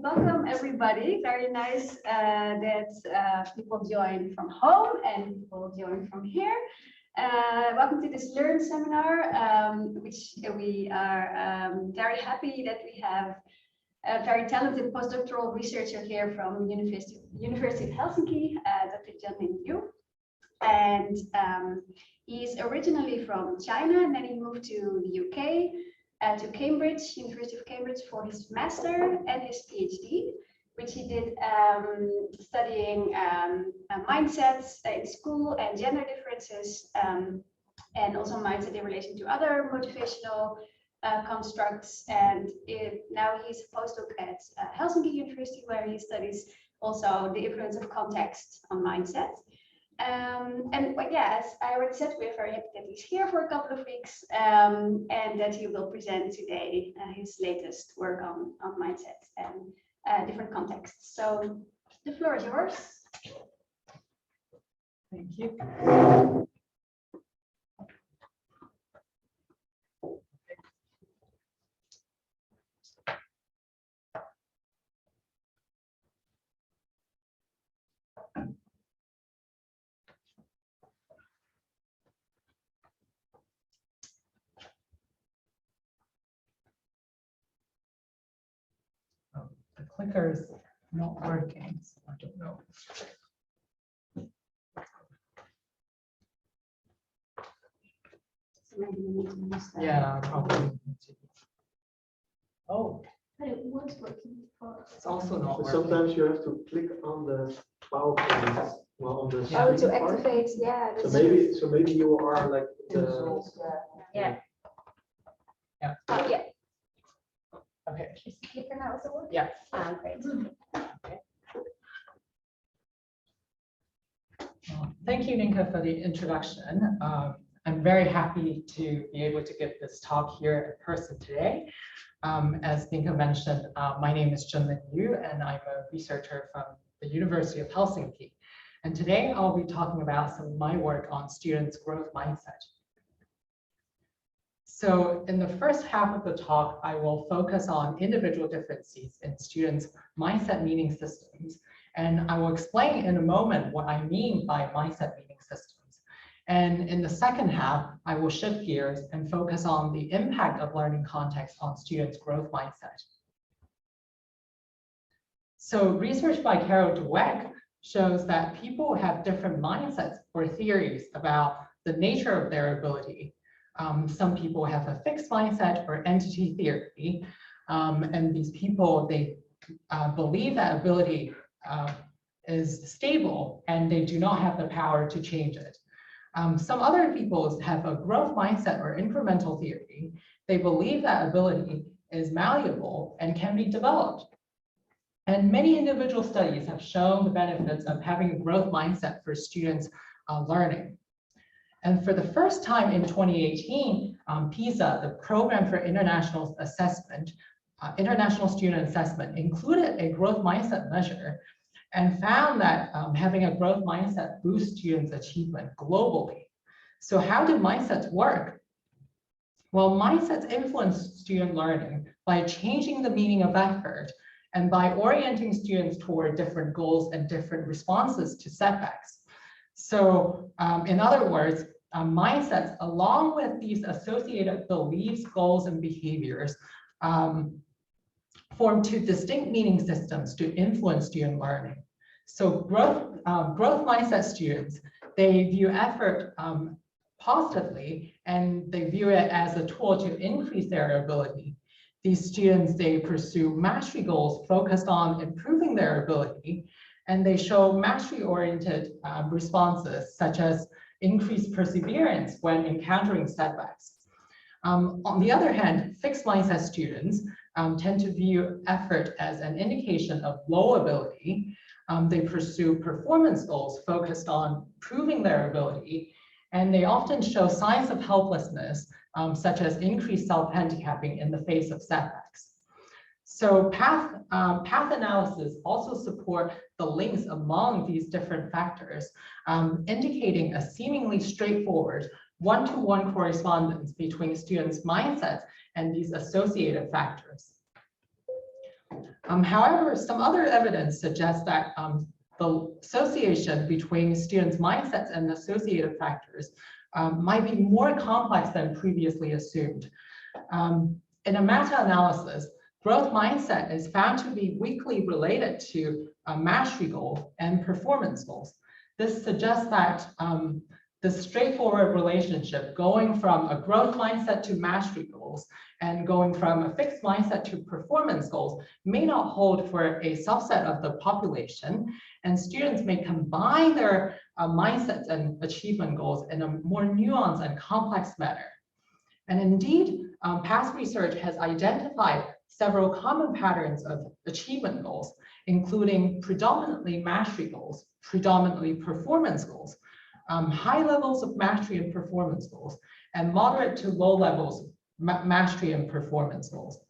welcome everybody. Very nice that people join from home and people join from here. Welcome to this Learn seminar, which we are very happy that we have a very talented postdoctoral researcher here from University of Helsinki, Dr. Junlin Yu. And he's originally from China, and then he moved to the UK, to Cambridge, University of Cambridge, for his master and his PhD, which he did studying mindsets in school and gender differences, and also mindset in relation to other motivational constructs. And now he's a postdoc at Helsinki University, where he studies also the influence of context on mindset. Yes, I already said we're very happy that he's here for a couple of weeks, and that he will present today his latest work on mindset and different contexts. So the floor is yours. Thank you. The clicker's not working, so I don't know. So maybe we need to use that. Yeah, probably need to. Oh, But it was working before. it's also not working. Sometimes you have to click on the PowerPoint, well, on the Yeah. Oh, screen to part. activate, yeah. So That's maybe you are like the yeah. Yeah. Oh, yeah. Okay. Is the clicker now also working? Yeah. Ah, great. Thank you, Ninka, for the introduction. I'm very happy to be able to give this talk here in person today. As Ninka mentioned, my name is Junlin Yu, and I'm a researcher from the University of Helsinki. And today I'll be talking about some of my work on students' growth mindset. So in the first half of the talk, I will focus on individual differences in students' mindset meaning systems. And I will explain in a moment what I mean by mindset meaning systems. And in the second half, I will shift gears and focus on the impact of learning context on students' growth mindset. So research by Carol Dweck shows that people have different mindsets or theories about the nature of their ability. Some people have a fixed mindset or entity theory, and these people, they believe that ability is stable and they do not have the power to change it. Some other people have a growth mindset or incremental theory. They believe that ability is malleable and can be developed. And many individual studies have shown the benefits of having a growth mindset for students' learning. And for the first time in 2018, PISA, the Program for International Assessment, International Student Assessment, included a growth mindset measure and found that having a growth mindset boosts students' achievement globally. So how do mindsets work? Well, mindsets influence student learning by changing the meaning of effort and by orienting students toward different goals and different responses to setbacks. So in other words, mindsets, along with these associated beliefs, goals, and behaviors, form two distinct meaning systems to influence student learning. So growth mindset students, they view effort positively, and they view it as a tool to increase their ability. These students, they pursue mastery goals focused on improving their ability, and they show mastery-oriented responses, such as increased perseverance when encountering setbacks. On the other hand, fixed mindset students tend to view effort as an indication of low ability. They pursue performance goals focused on proving their ability, and they often show signs of helplessness, such as increased self-handicapping in the face of setbacks. So path analysis also support the links among these different factors, indicating a seemingly straightforward one-to-one correspondence between students' mindsets and these associated factors. However, some other evidence suggests that the association between students' mindsets and associated factors might be more complex than previously assumed. In a meta-analysis, growth mindset is found to be weakly related to mastery goals and performance goals. This suggests that the straightforward relationship going from a growth mindset to mastery goals and going from a fixed mindset to performance goals may not hold for a subset of the population, and students may combine their mindsets and achievement goals in a more nuanced and complex manner. And indeed, past research has identified several common patterns of achievement goals, including predominantly mastery goals, predominantly performance goals, high levels of mastery and performance goals, and moderate to low levels of mastery and performance goals.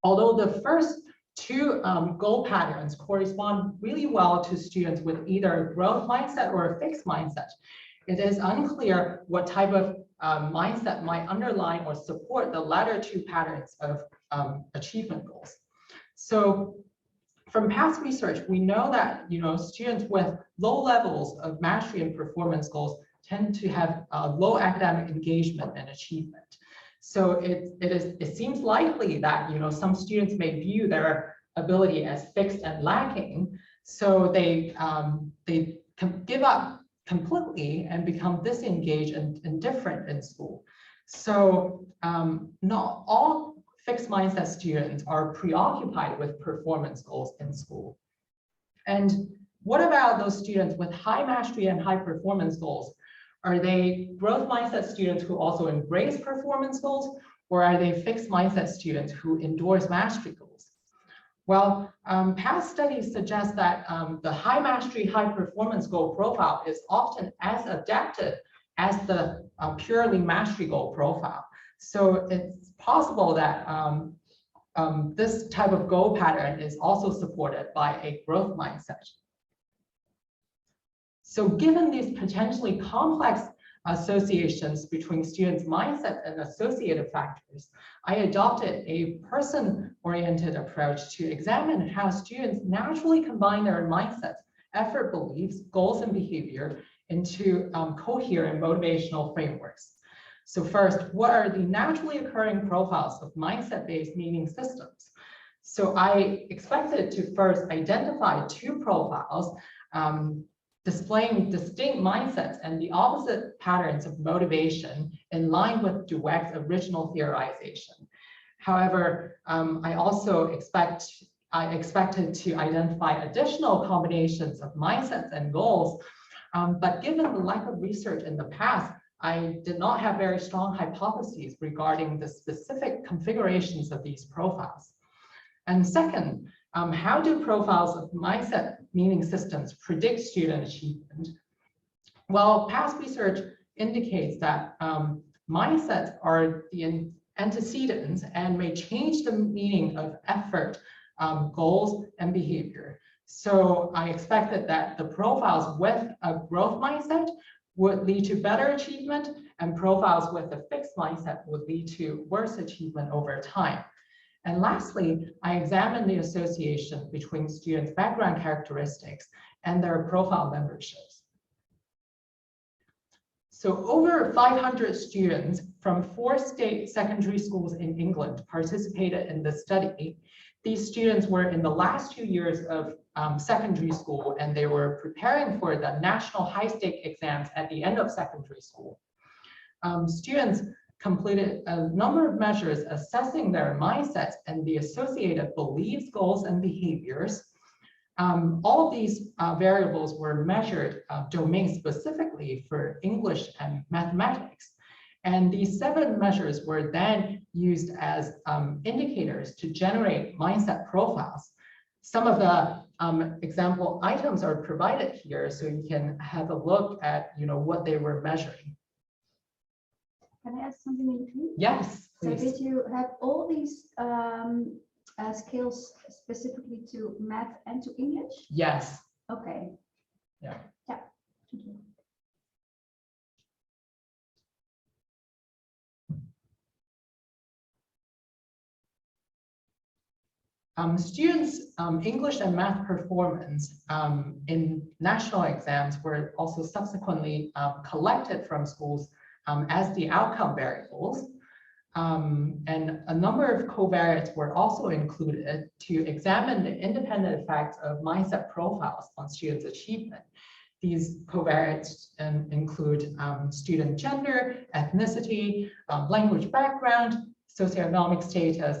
Although the first two goal patterns correspond really well to students with either a growth mindset or a fixed mindset, it is unclear what type of mindset might underline or support the latter two patterns of achievement goals. So from past research, we know that students with low levels of mastery and performance goals tend to have low academic engagement and achievement. So it seems likely that some students may view their ability as fixed and lacking, so they give up completely and become disengaged and indifferent in school. So not all fixed mindset students are preoccupied with performance goals in school. And what about those students with high mastery and high performance goals? Are they growth mindset students who also embrace performance goals, or are they fixed mindset students who endorse mastery goals? Well, past studies suggest that the high mastery, high performance goal profile is often as adaptive as the purely mastery goal profile. So it's possible that this type of goal pattern is also supported by a growth mindset. So given these potentially complex associations between students' mindset and associated factors, I adopted a person-oriented approach to examine how students naturally combine their mindsets, effort beliefs, goals, and behavior into coherent motivational frameworks. So first, what are the naturally occurring profiles of mindset-based meaning systems? So I expected to first identify two profiles displaying distinct mindsets and the opposite patterns of motivation in line with Dweck's original theorization. However, I also expected to identify additional combinations of mindsets and goals, but given the lack of research in the past, I did not have very strong hypotheses regarding the specific configurations of these profiles. And second, how do profiles of mindset meaning systems predict student achievement? Well, past research indicates that mindsets are the antecedents and may change the meaning of effort, goals, and behavior. So I expected that the profiles with a growth mindset would lead to better achievement, and profiles with a fixed mindset would lead to worse achievement over time. And lastly, I examined the association between students' background characteristics and their profile memberships. So over 500 students from 4 state secondary schools in England participated in the study. These students were in the last 2 years of secondary school, and they were preparing for the national high-stake exams at the end of secondary school. Students completed a number of measures assessing their mindsets and the associated beliefs, goals, and behaviors. All of these variables were measured domain specifically for English and mathematics. And these 7 measures were then used as indicators to generate mindset profiles. Some of the example items are provided here, so you can have a look at what they were measuring. Can I ask something in between? Yes, please. So did you have all these skills specifically to math and to English? Yes. Okay. Yeah. Yeah. Thank you. Students' English and math performance in national exams were also subsequently collected from schools as the outcome variables. And a number of covariates were also included to examine the independent effects of mindset profiles on students' achievement. These covariates include student gender, ethnicity, language background, socioeconomic status,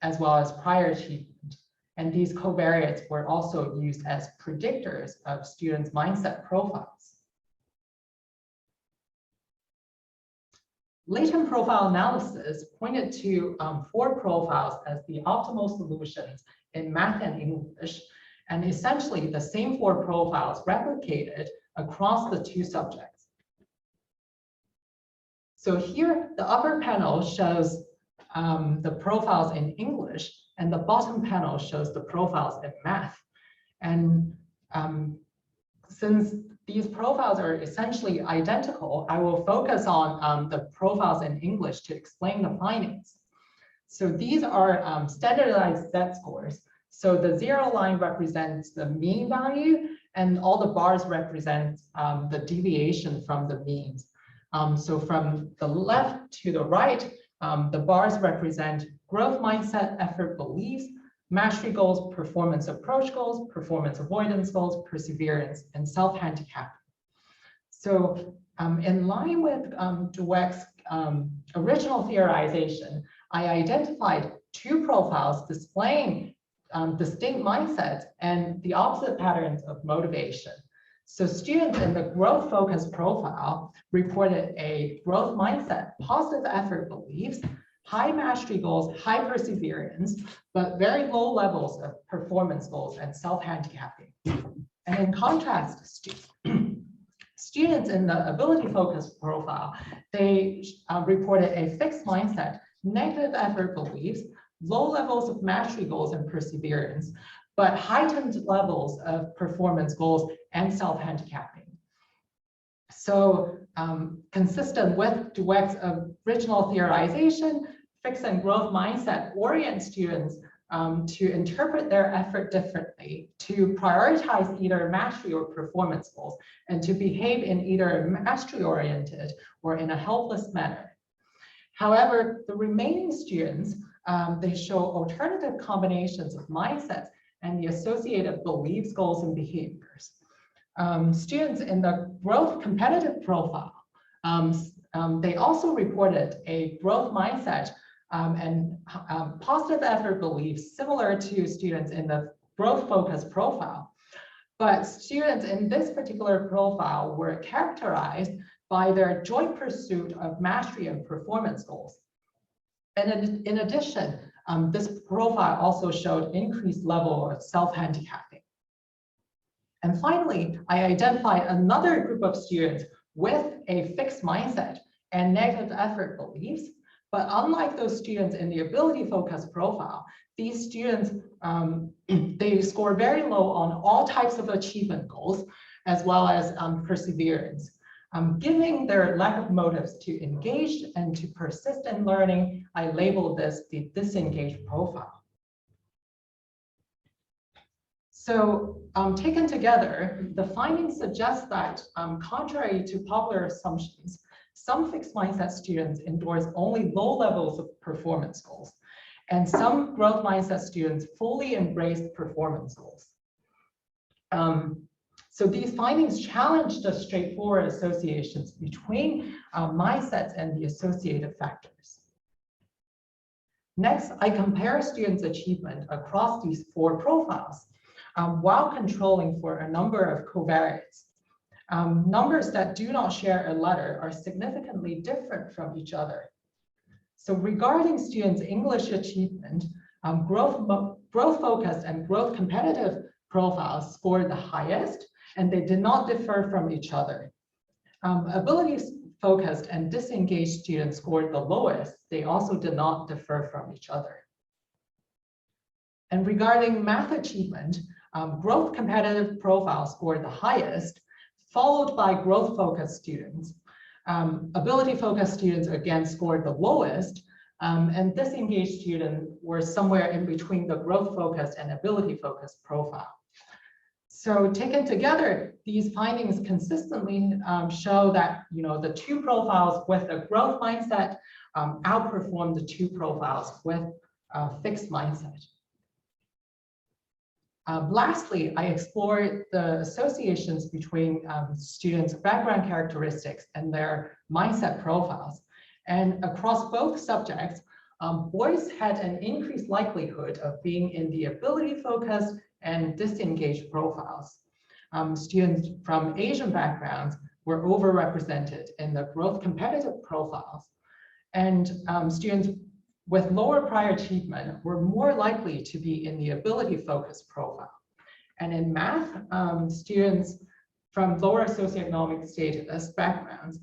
as well as prior achievement. And these covariates were also used as predictors of students' mindset profiles. Latent profile analysis pointed to 4 profiles as the optimal solutions in math and English, and essentially the same 4 profiles replicated across the 2 subjects. So here, the upper panel shows the profiles in English, and the bottom panel shows the profiles in math. And since these profiles are essentially identical, I will focus on the profiles in English to explain the findings. So these are standardized set scores. So the 0 line represents the mean value, and all the bars represent the deviation from the means. So from the left to the right, the bars represent growth mindset, effort beliefs, mastery goals, performance approach goals, performance avoidance goals, perseverance, and self-handicapping. So in line with Dweck's original theorization, I identified 2 profiles displaying distinct mindsets and the opposite patterns of motivation. So students in the growth focused profile reported a growth mindset, positive effort beliefs, high mastery goals, high perseverance, but very low levels of performance goals and self-handicapping. And in contrast, students in the ability-focused profile, they reported a fixed mindset, negative effort beliefs, low levels of mastery goals and perseverance, but heightened levels of performance goals and self-handicapping. So consistent with Dweck's original theorization, fixed and growth mindset orient students to interpret their effort differently, to prioritize either mastery or performance goals, and to behave in either mastery-oriented or in a helpless manner. However, the remaining students, they show alternative combinations of mindsets and the associated beliefs, goals, and behaviors. Students in the growth competitive profile, they also reported a growth mindset and positive effort beliefs similar to students in the growth focused profile. But students in this particular profile were characterized by their joint pursuit of mastery and performance goals. And in addition, this profile also showed increased level of self-handicapping. And finally, I identified another group of students with a fixed mindset and negative effort beliefs. But unlike those students in the ability-focused profile, these students, they score very low on all types of achievement goals, as well as perseverance. Given their lack of motives to engage and to persist in learning, I labeled this the disengaged profile. So taken together, the findings suggest that contrary to popular assumptions, some fixed mindset students endorse only low levels of performance goals, and some growth mindset students fully embrace performance goals. So these findings challenge the straightforward associations between mindsets and the associated factors. Next, I compare students' achievement across these 4 profiles while controlling for a number of covariates. Numbers that do not share a letter are significantly different from each other. So regarding students' English achievement, growth-focused and growth-competitive profiles scored the highest, and they did not differ from each other. Ability-focused and disengaged students scored the lowest. They also did not differ from each other. And regarding math achievement, growth-competitive profiles scored the highest, followed by growth-focused students. Ability-focused students again scored the lowest, And disengaged students were somewhere in between the growth-focused and ability-focused profile. So taken together, these findings consistently show that the two profiles with a growth mindset outperform the two profiles with a fixed mindset. Lastly, I explored the associations between students' background characteristics and their mindset profiles. And across both subjects, boys had an increased likelihood of being in the ability-focused and disengaged profiles. Students from Asian backgrounds were overrepresented in the growth competitive profiles. And students with lower prior achievement were more likely to be in the ability-focused profile. And in math, students from lower socioeconomic status backgrounds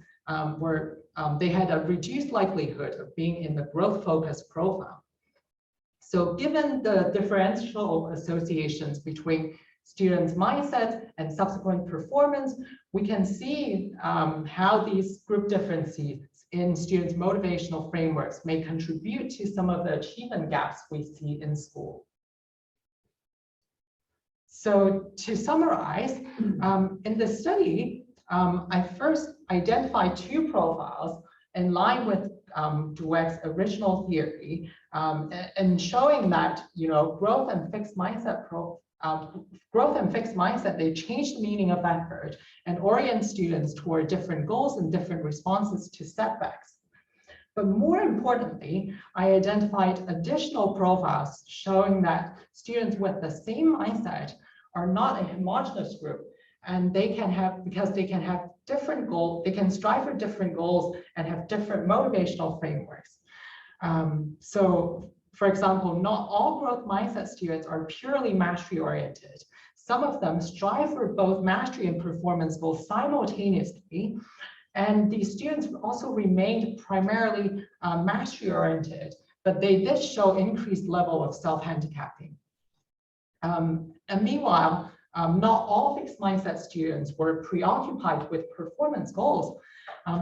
they had a reduced likelihood of being in the growth-focused profile. So given the differential associations between students' mindsets and subsequent performance, we can see how these group differences in students' motivational frameworks may contribute to some of the achievement gaps we see in school. So to summarize, in this study, I first identified two profiles in line with Dweck's original theory, and showing that growth and fixed mindset they change the meaning of effort and orient students toward different goals and different responses to setbacks. But more importantly, I identified additional profiles showing that students with the same mindset are not a homogeneous group, and they can have different goals, they can strive for different goals and have different motivational frameworks. So for example, not all growth mindset students are purely mastery oriented. Some of them strive for both mastery and performance goals simultaneously. And these students also remained primarily mastery oriented, but they did show increased level of self-handicapping. And meanwhile, not all fixed mindset students were preoccupied with performance goals.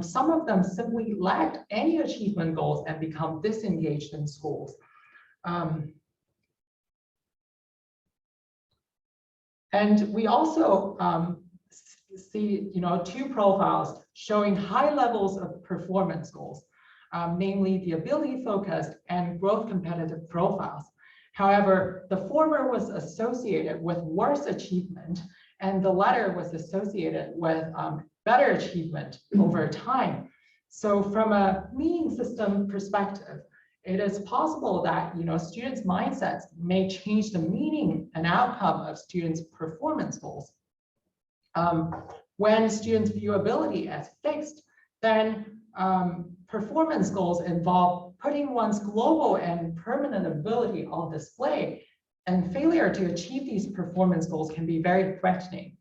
Some of them simply lacked any achievement goals and become disengaged in schools. And we also see two profiles showing high levels of performance goals, namely the ability focused and growth competitive profiles. However, the former was associated with worse achievement and the latter was associated with better achievement over time. So from a meaning system perspective, it is possible that students' mindsets may change the meaning and outcome of students' performance goals. When students view ability as fixed, then performance goals involve putting one's global and permanent ability on display, and failure to achieve these performance goals can be very threatening.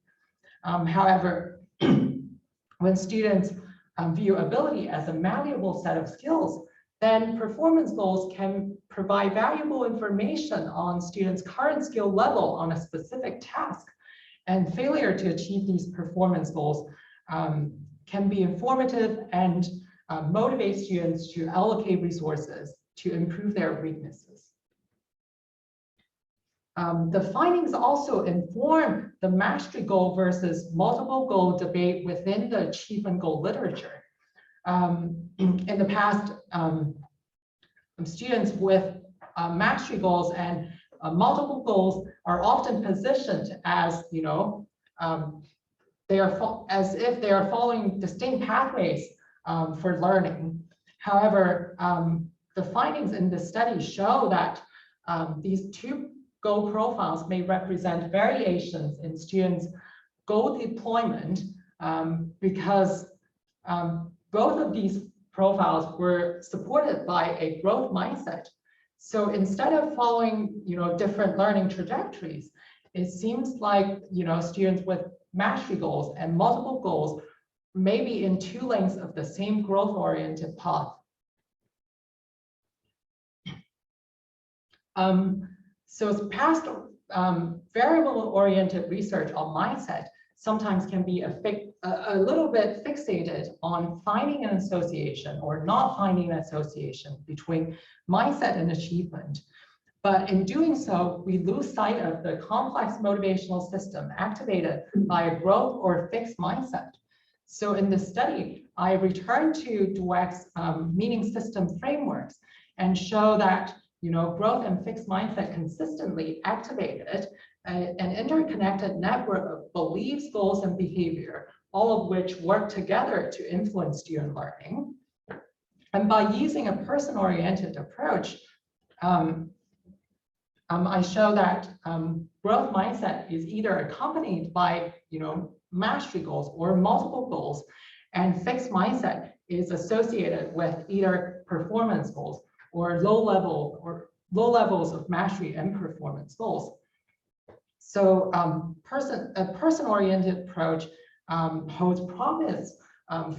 However, when students view ability as a malleable set of skills, then performance goals can provide valuable information on students' current skill level on a specific task. And failure to achieve these performance goals can be informative and motivate students to allocate resources to improve their weaknesses. The findings also inform the mastery goal versus multiple goal debate within the achievement goal literature. In the past, students with mastery goals and multiple goals are often positioned as, as if they are following distinct pathways for learning. However, the findings in this study show that these two goal profiles may represent variations in students' goal deployment because both of these profiles were supported by a growth mindset. So instead of following, different learning trajectories, it seems like, students with mastery goals and multiple goals may be in two lanes of the same growth-oriented path. So past variable-oriented research on mindset sometimes can be a little bit fixated on finding an association or not finding an association between mindset and achievement. But in doing so, we lose sight of the complex motivational system activated by a growth or fixed mindset. So in this study, I returned to Dweck's meaning system frameworks and show that growth and fixed mindset consistently activated an interconnected network of beliefs, goals, and behavior, all of which work together to influence student learning. And by using a person-oriented approach, I show that growth mindset is either accompanied by mastery goals or multiple goals, and fixed mindset is associated with either performance goals or low levels of mastery and performance goals. So a person-oriented approach holds promise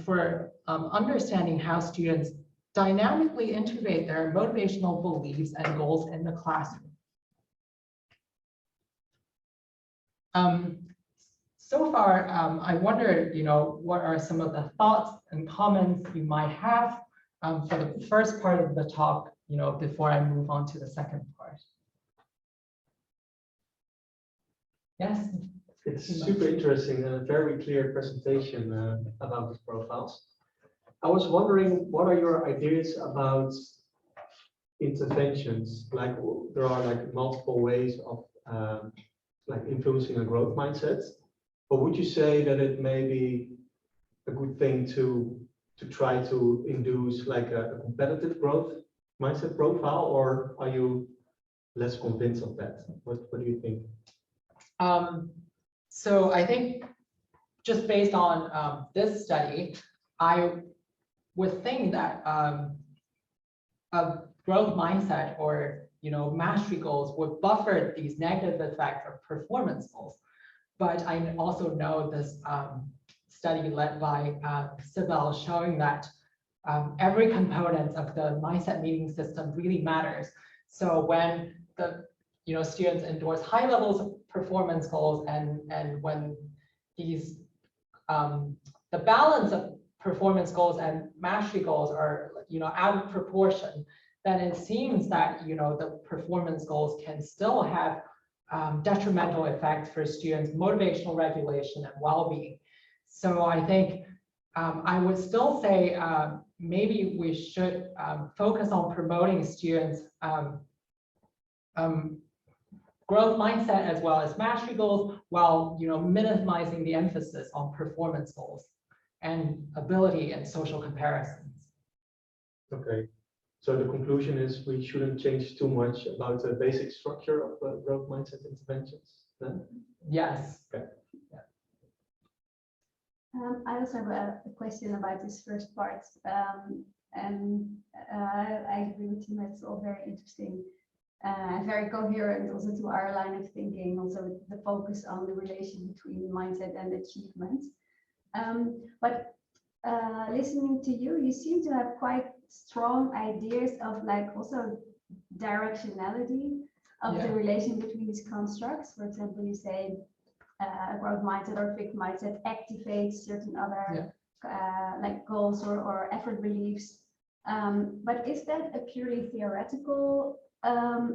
for understanding how students dynamically integrate their motivational beliefs and goals in the classroom. So far, I wonder, what are some of the thoughts and comments you might have for the first part of the talk, before I move on to the second part. Yes. It's super interesting and a very clear presentation about these profiles. I was wondering, what are your ideas about interventions? Like there are like multiple ways of like influencing a growth mindset, but would you say that it may be a good thing to try to induce like a competitive growth mindset profile, or are you less convinced of that? What do you think? So I think just based on this study, I would think that a growth mindset or mastery goals would buffer these negative effects of performance goals. But I also know this study led by Sibel showing that every component of the mindset meaning system really matters. So when the students endorse high levels of performance goals and when these the balance of performance goals and mastery goals are out of proportion, then it seems that the performance goals can still have detrimental effects for students' motivational regulation and well-being. So I think I would still say maybe we should focus on promoting students' growth mindset as well as mastery goals, while minimizing the emphasis on performance goals and ability and social comparisons. Okay. So the conclusion is we shouldn't change too much about the basic structure of growth mindset interventions then? Yes. Okay. Yeah. I also have a question about this first part, and I agree with you. It's all very interesting and very coherent also to our line of thinking. Also the focus on the relation between mindset and achievement. But listening to you, you seem to have quite strong ideas of like also directionality of the relation between these constructs. For example, you say a growth mindset or fixed mindset activates certain other like goals or effort beliefs. But is that a purely theoretical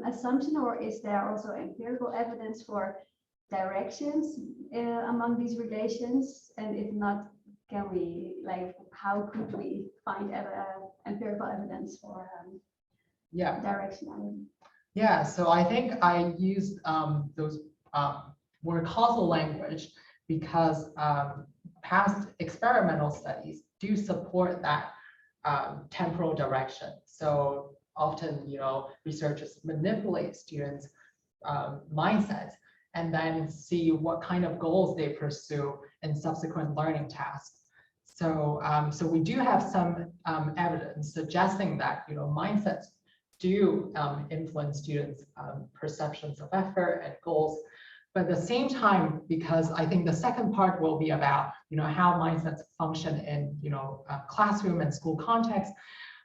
assumption, or is there also empirical evidence for directions among these relations? And if not, can we how could we find empirical evidence for directionality? Yeah, so I think I used those word causal language because past experimental studies do support that temporal direction. So often, researchers manipulate students' mindsets and then see what kind of goals they pursue in subsequent learning tasks. So, so we do have some evidence suggesting that mindsets do influence students' perceptions of effort and goals. But at the same time, because I think the second part will be about how mindsets function in classroom and school context.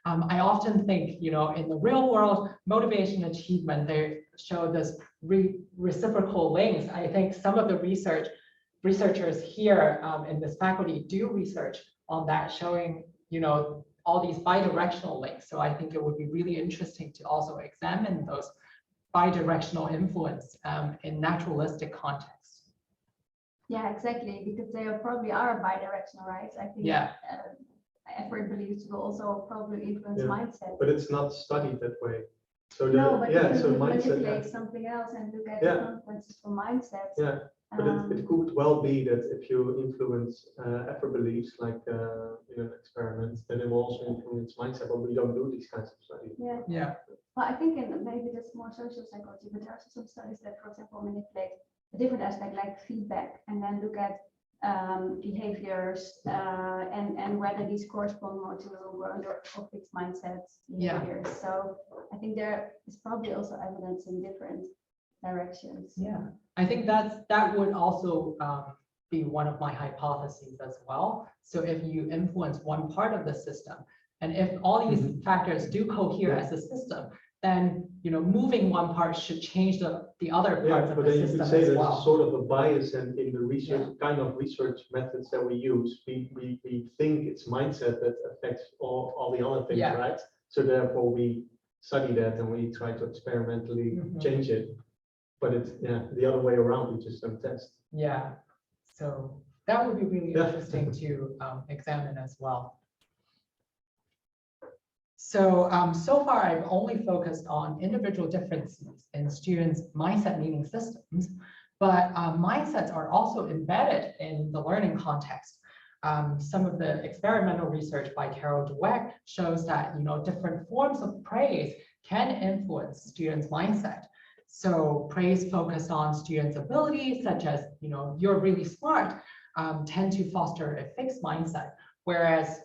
I often think in the real world, motivation achievement, they show this reciprocal links. I think some of the research researchers here in this faculty do research on that, showing, all these bidirectional links. So I think it would be really interesting to also examine those bidirectional influence in naturalistic contexts. Yeah, exactly, because they probably are bidirectional, right? I think effort beliefs will also probably influence mindset. But it's not studied that way. So no, but you can mindset, manipulate something else and look at the consequences for mindset. Yeah, but it could well be that if you influence effort beliefs, like experiments, then it will also influence mindset. But we don't do these kinds of studies. Yeah. Well, I think maybe that's more social psychology, but there are some studies that, for example, manipulate a different aspect like feedback, and then look at behaviors and whether these correspond more to growth or fixed mindsets behaviors. So I think there is probably also evidence in different directions. Yeah, I think that would also be one of my hypotheses as well. So if you influence one part of the system, and if all these factors do cohere as a system, then moving one part should change the other parts of the system as well. But then you could say there's sort of a bias, and in the research kind of research methods that we use, we think it's mindset that affects all the other things, right? So therefore we study that and we try to experimentally change it. But it's the other way around, we just don't test. Yeah, so that would be really interesting to examine as well. So, so far I've only focused on individual differences in students' mindset meaning systems, but mindsets are also embedded in the learning context. Some of the experimental research by Carol Dweck shows that different forms of praise can influence students' mindset. So praise focused on students' abilities, such as you're really smart, tend to foster a fixed mindset. Whereas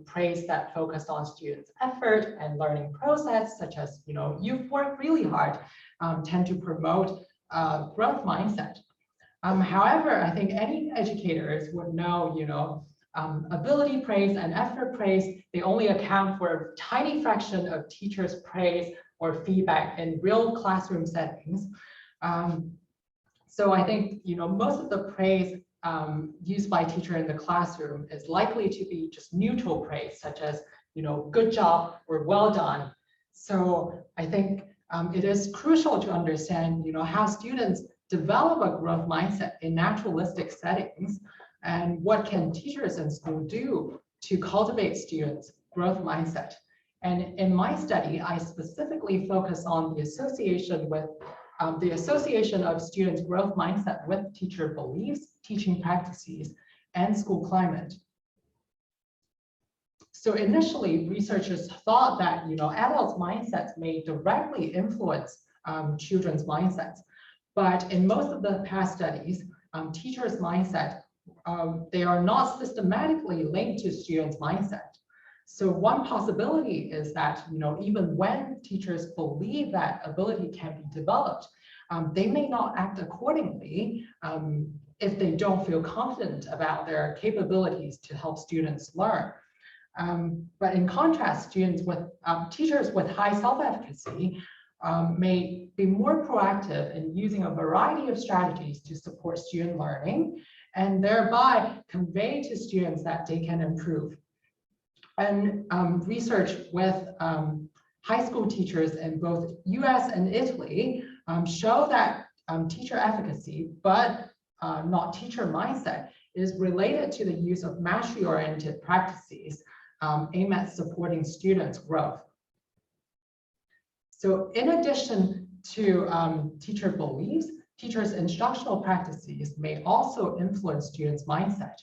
praise that focused on students' effort and learning process, such as you've worked really hard, tend to promote growth mindset. However, I think any educators would know, ability praise and effort praise, they only account for a tiny fraction of teachers' praise or feedback in real classroom settings. So I think most of the praise used by teacher in the classroom is likely to be just neutral praise, such as good job or well done. So I think it is crucial to understand how students develop a growth mindset in naturalistic settings, and what can teachers in school do to cultivate students' growth mindset. And in my study, I specifically focus on the association of students' growth mindset with teacher beliefs, teaching practices, and school climate. So initially, researchers thought that adults' mindsets may directly influence children's mindsets, but in most of the past studies, teachers' mindset, they are not systematically linked to students' mindset. So one possibility is that even when teachers believe that ability can be developed, they may not act accordingly if they don't feel confident about their capabilities to help students learn. But in contrast, teachers with high self-efficacy may be more proactive in using a variety of strategies to support student learning, and thereby convey to students that they can improve. And research with high school teachers in both US and Italy show that teacher efficacy, but not teacher mindset, is related to the use of mastery-oriented practices aimed at supporting students' growth. So in addition to teacher beliefs, teachers' instructional practices may also influence students' mindset.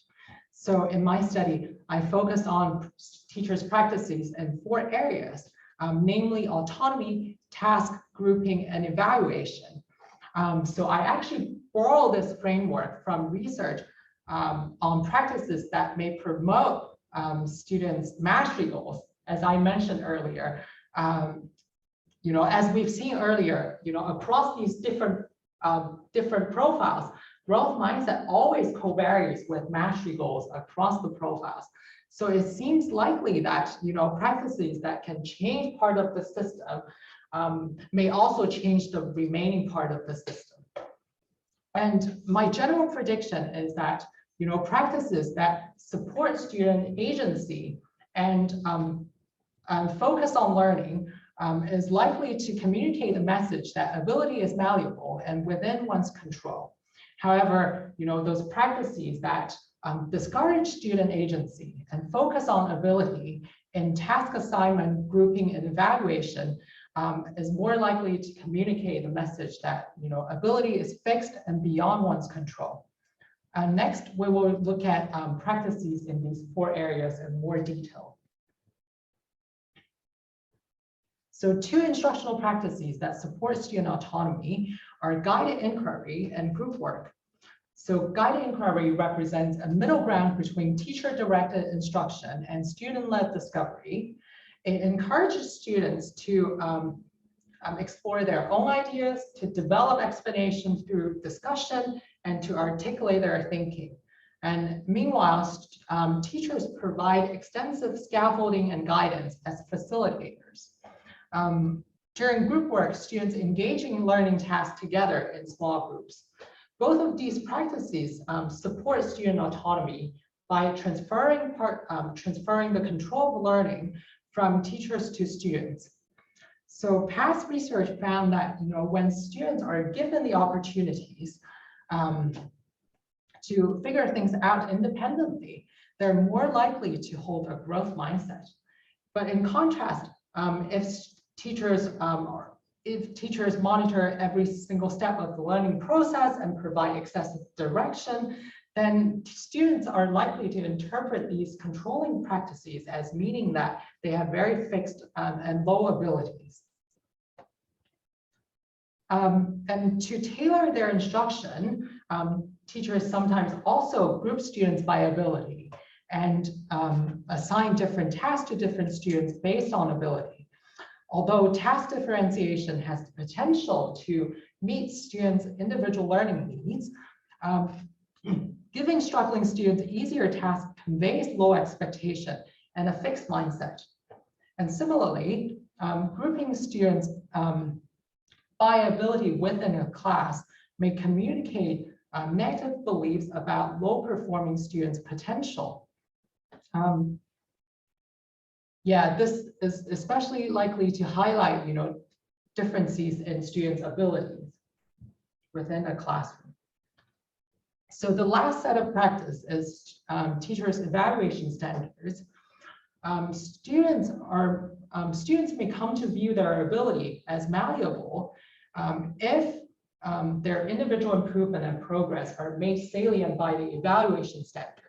So in my study, I focused on teachers' practices in 4 areas, namely autonomy, task, grouping, and evaluation. So I actually borrow this framework from research on practices that may promote students' mastery goals. As I mentioned earlier, as we've seen earlier, across these different profiles, growth mindset always co-varies with mastery goals across the profiles. So it seems likely that practices that can change part of the system may also change the remaining part of the system. And my general prediction is that, practices that support student agency and focus on learning is likely to communicate the message that ability is malleable and within one's control. However, those practices that discourage student agency and focus on ability in task assignment, grouping, and evaluation is more likely to communicate the message that ability is fixed and beyond one's control. Next, we will look at practices in these 4 areas in more detail. So 2 instructional practices that support student autonomy are guided inquiry and group work. So guided inquiry represents a middle ground between teacher-directed instruction and student-led discovery. It encourages students to explore their own ideas, to develop explanations through discussion, and to articulate their thinking. And meanwhile, teachers provide extensive scaffolding and guidance as facilitators. During group work, students engage in learning tasks together in small groups. Both of these practices support student autonomy by transferring the control of learning from teachers to students. So past research found that when students are given the opportunities to figure things out independently, they're more likely to hold a growth mindset. But in contrast, if teachers monitor every single step of the learning process and provide excessive direction, then students are likely to interpret these controlling practices as meaning that they have very fixed and low abilities. And to tailor their instruction, teachers sometimes also group students by ability and assign different tasks to different students based on ability. Although task differentiation has the potential to meet students' individual learning needs, giving struggling students easier tasks conveys low expectation and a fixed mindset. And similarly, grouping students by ability within a class may communicate negative beliefs about low-performing students' potential. This is especially likely to highlight, differences in students' abilities within a classroom. So the last set of practice is teachers' evaluation standards. Students may come to view their ability as malleable if their individual improvement and progress are made salient by the evaluation standard.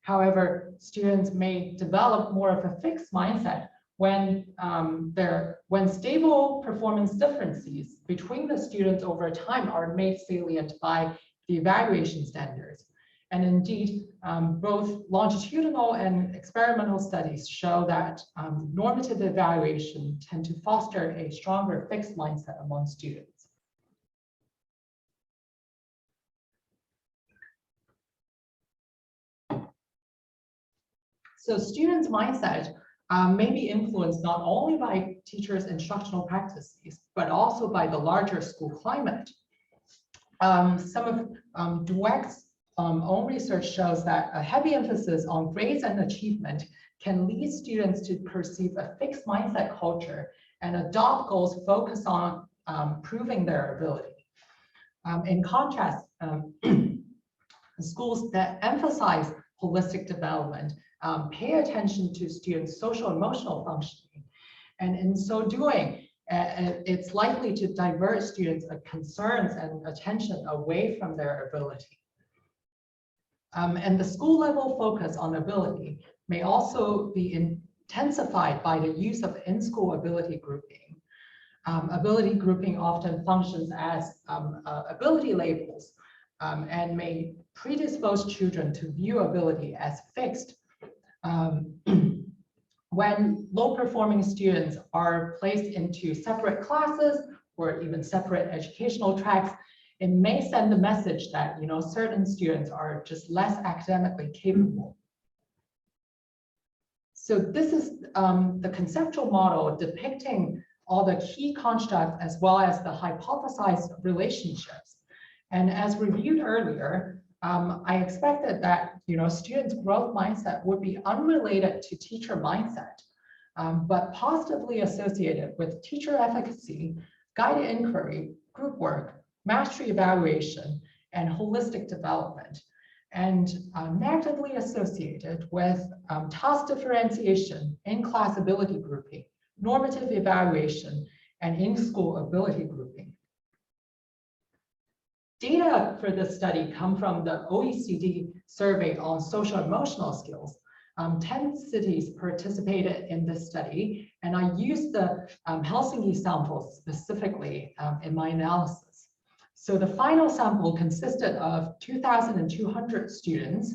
However, students may develop more of a fixed mindset when stable performance differences between the students over time are made salient by the evaluation standards. And indeed, both longitudinal and experimental studies show that normative evaluation tend to foster a stronger fixed mindset among students. So students' mindset may be influenced not only by teachers' instructional practices, but also by the larger school climate. Some of Dweck's own research shows that a heavy emphasis on grades and achievement can lead students to perceive a fixed mindset culture and adopt goals focused on proving their ability. In contrast, schools that emphasize holistic development pay attention to students' social emotional functioning. And in so doing, it's likely to divert students' concerns and attention away from their ability. And the school level focus on ability may also be intensified by the use of in-school ability grouping. Ability grouping often functions as ability labels and may predispose children to view ability as fixed. When low-performing students are placed into separate classes or even separate educational tracks, it may send the message that certain students are just less academically capable. So this is the conceptual model depicting all the key constructs as well as the hypothesized relationships. And as reviewed earlier, I expected that students' growth mindset would be unrelated to teacher mindset, but positively associated with teacher efficacy, guided inquiry, group work, mastery evaluation, and holistic development, and negatively associated with task differentiation, in-class ability grouping, normative evaluation, and in-school ability grouping. Data for this study come from the OECD survey on social emotional skills. 10 cities participated in this study, and I used the Helsinki sample specifically in my analysis. So the final sample consisted of 2,200 students,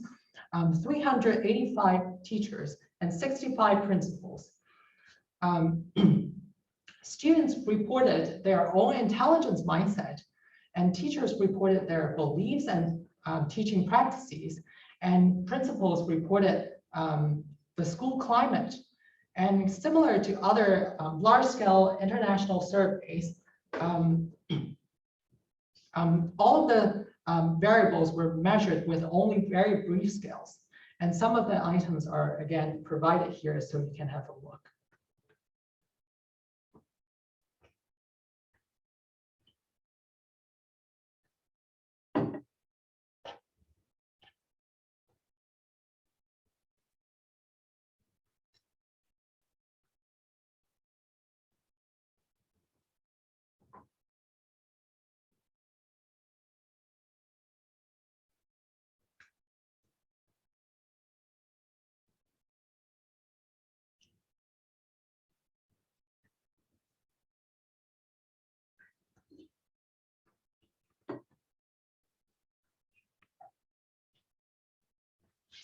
385 teachers, and 65 principals. Students reported their own intelligence mindset, and teachers reported their beliefs and teaching practices, and principals reported the school climate. And similar to other large-scale international surveys, all of the variables were measured with only very brief scales. And some of the items are, again, provided here so you can have a look.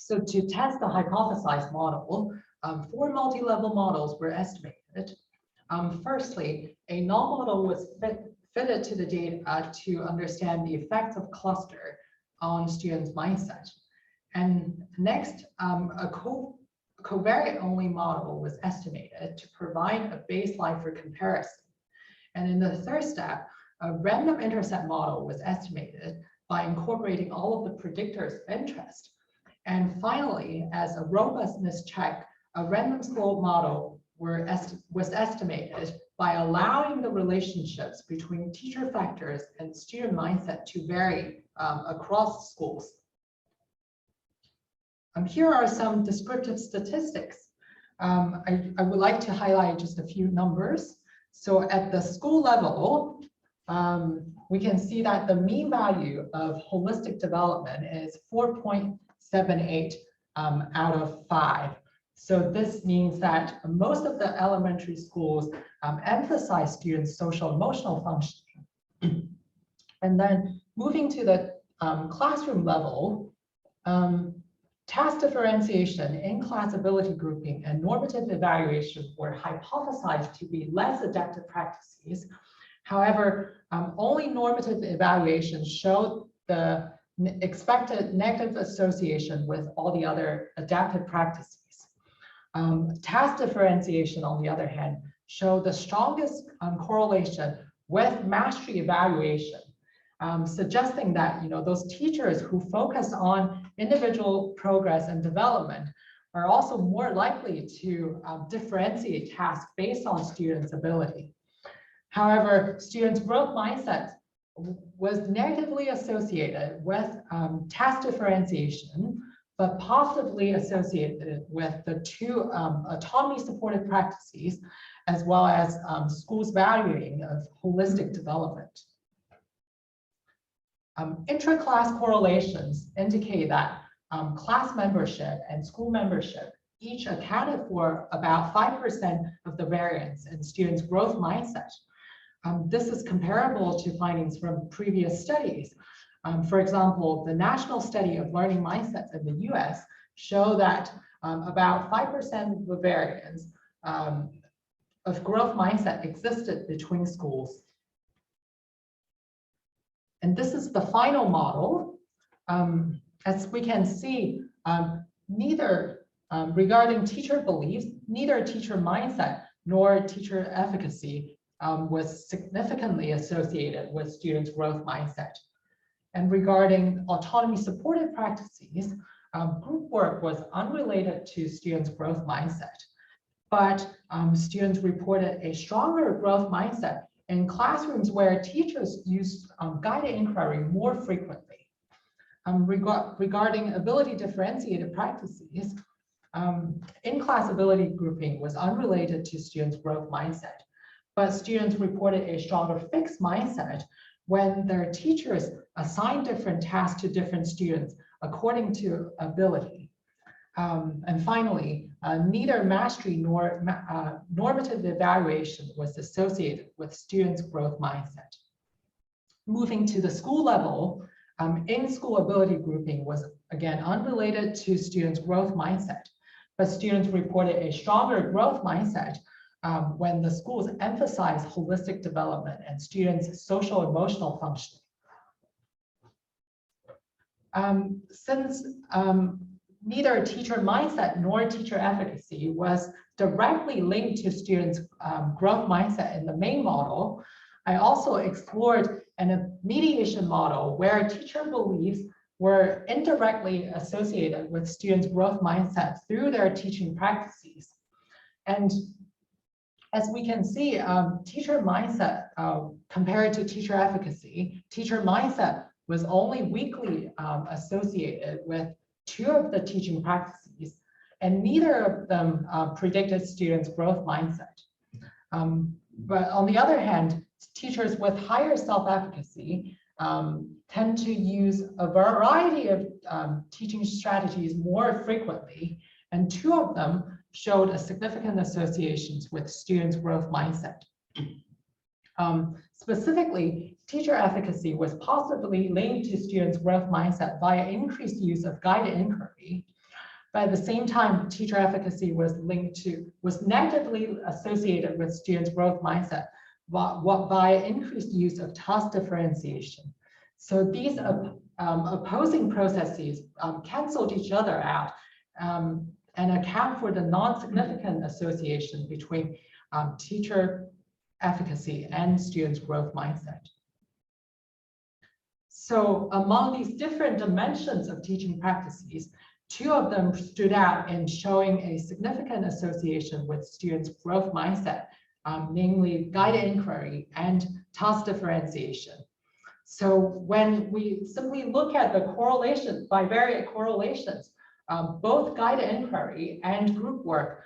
So to test the hypothesized model, 4 multi-level models were estimated. Firstly, a null model was fitted to the data to understand the effects of cluster on students' mindset. And next, a covariate-only model was estimated to provide a baseline for comparison. And in the third step, a random intercept model was estimated by incorporating all of the predictors of interest. And finally, as a robustness check, a random slope model was estimated by allowing the relationships between teacher factors and student mindset to vary across schools. Here are some descriptive statistics. I would like to highlight just a few numbers. So at the school level, we can see that the mean value of holistic development is 4.78 out of 5. So this means that most of the elementary schools emphasize students' social emotional function. And then moving to the classroom level, task differentiation, in-class ability grouping, and normative evaluation were hypothesized to be less adaptive practices. However, only normative evaluation showed the expected negative association with all the other adaptive practices. Task differentiation, on the other hand, showed the strongest correlation with mastery evaluation, suggesting that those teachers who focus on individual progress and development are also more likely to differentiate tasks based on students' ability. However, students' growth mindset was negatively associated with task differentiation, but positively associated with the 2 autonomy-supported practices, as well as schools' valuing of holistic development. Intra-class correlations indicate that class membership and school membership each accounted for about 5% of the variance in students' growth mindset. This is comparable to findings from previous studies. For example, the National Study of Learning Mindsets in the US show that about 5% of the variance of growth mindset existed between schools. And this is the final model. As we can see, neither regarding teacher beliefs, neither teacher mindset nor teacher efficacy was significantly associated with students' growth mindset. And regarding autonomy supported practices, group work was unrelated to students' growth mindset, but students reported a stronger growth mindset in classrooms where teachers used guided inquiry more frequently. Regarding ability differentiated practices, in-class ability grouping was unrelated to students' growth mindset, but students reported a stronger fixed mindset when their teachers assigned different tasks to different students according to ability. And finally, neither mastery nor normative evaluation was associated with students' growth mindset. Moving to the school level, in-school ability grouping was again unrelated to students' growth mindset, but students reported a stronger growth mindset when the schools emphasized holistic development and students' social emotional functioning. Since neither teacher mindset nor teacher efficacy was directly linked to students' growth mindset in the main model, I also explored a mediation model where teacher beliefs were indirectly associated with students' growth mindset through their teaching practices. And as we can see, teacher mindset compared to teacher efficacy, teacher mindset was only weakly associated with 2 of the teaching practices, and neither of them predicted students' growth mindset. But on the other hand, teachers with higher self-efficacy tend to use a variety of teaching strategies more frequently, and 2 of them showed a significant associations with students' growth mindset. Specifically, teacher efficacy was positively linked to students' growth mindset via increased use of guided inquiry. But at the same time, teacher efficacy was negatively associated with students' growth mindset via increased use of task differentiation. So these opposing processes canceled each other out and account for the non-significant association between teacher efficacy and students' growth mindset. So among these different dimensions of teaching practices, 2 of them stood out in showing a significant association with students' growth mindset, namely guided inquiry and task differentiation. So when we simply look at the correlation, bivariate correlations, both guided inquiry and group work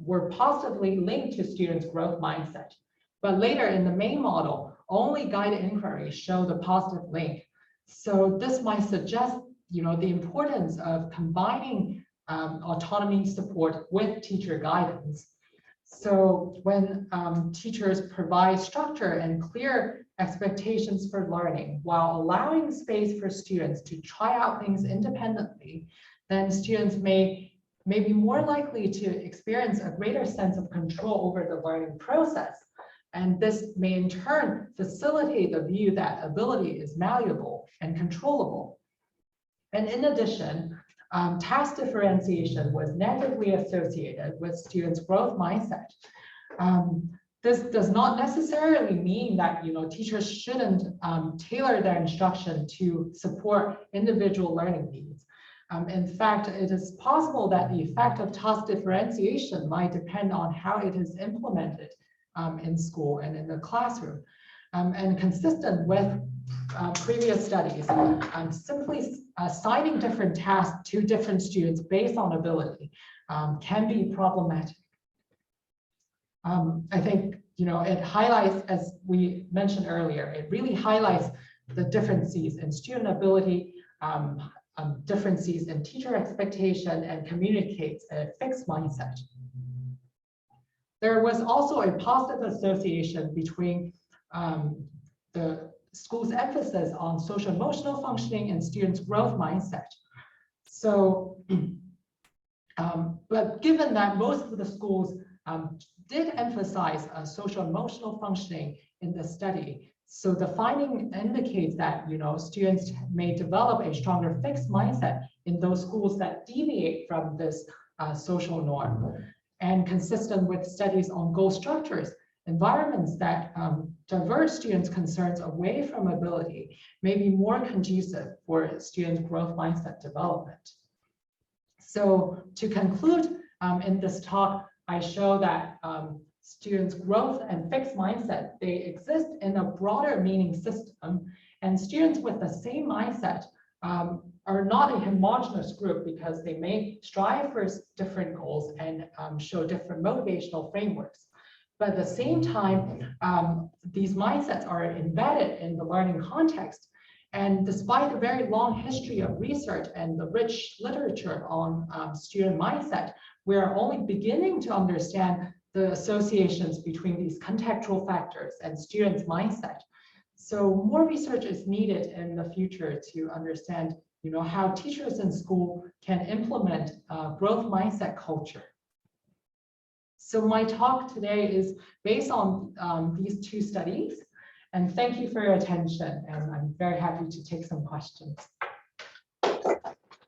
were positively linked to students' growth mindset. But later in the main model, only guided inquiry showed a positive link. So this might suggest, the importance of combining autonomy support with teacher guidance. So when teachers provide structure and clear expectations for learning while allowing space for students to try out things independently, then students may be more likely to experience a greater sense of control over the learning process. And this may in turn facilitate the view that ability is malleable and controllable. And in addition, task differentiation was negatively associated with students' growth mindset. This does not necessarily mean that teachers shouldn't tailor their instruction to support individual learning needs. In fact, it is possible that the effect of task differentiation might depend on how it is implemented in school and in the classroom. And consistent with previous studies, simply assigning different tasks to different students based on ability can be problematic. I think it highlights, as we mentioned earlier, it really highlights the differences in student ability, differences in teacher expectation, and communicates a fixed mindset. There was also a positive association between the school's emphasis on social emotional functioning and students' growth mindset. So, but given that most of the schools did emphasize social emotional functioning in the study, so the finding indicates that students may develop a stronger fixed mindset in those schools that deviate from this social norm. And consistent with studies on goal structures, environments that divert students' concerns away from ability may be more conducive for students' growth mindset development. So to conclude, in this talk, I show that students' growth and fixed mindset, they exist in a broader meaning system, and students with the same mindset are not a homogeneous group because they may strive for different goals and show different motivational frameworks. But at the same time, these mindsets are embedded in the learning context. And despite a very long history of research and the rich literature on student mindset, we are only beginning to understand the associations between these contextual factors and students' mindset. So more research is needed in the future to understand, how teachers in school can implement growth mindset culture. So my talk today is based on these two studies. And thank you for your attention. And I'm very happy to take some questions.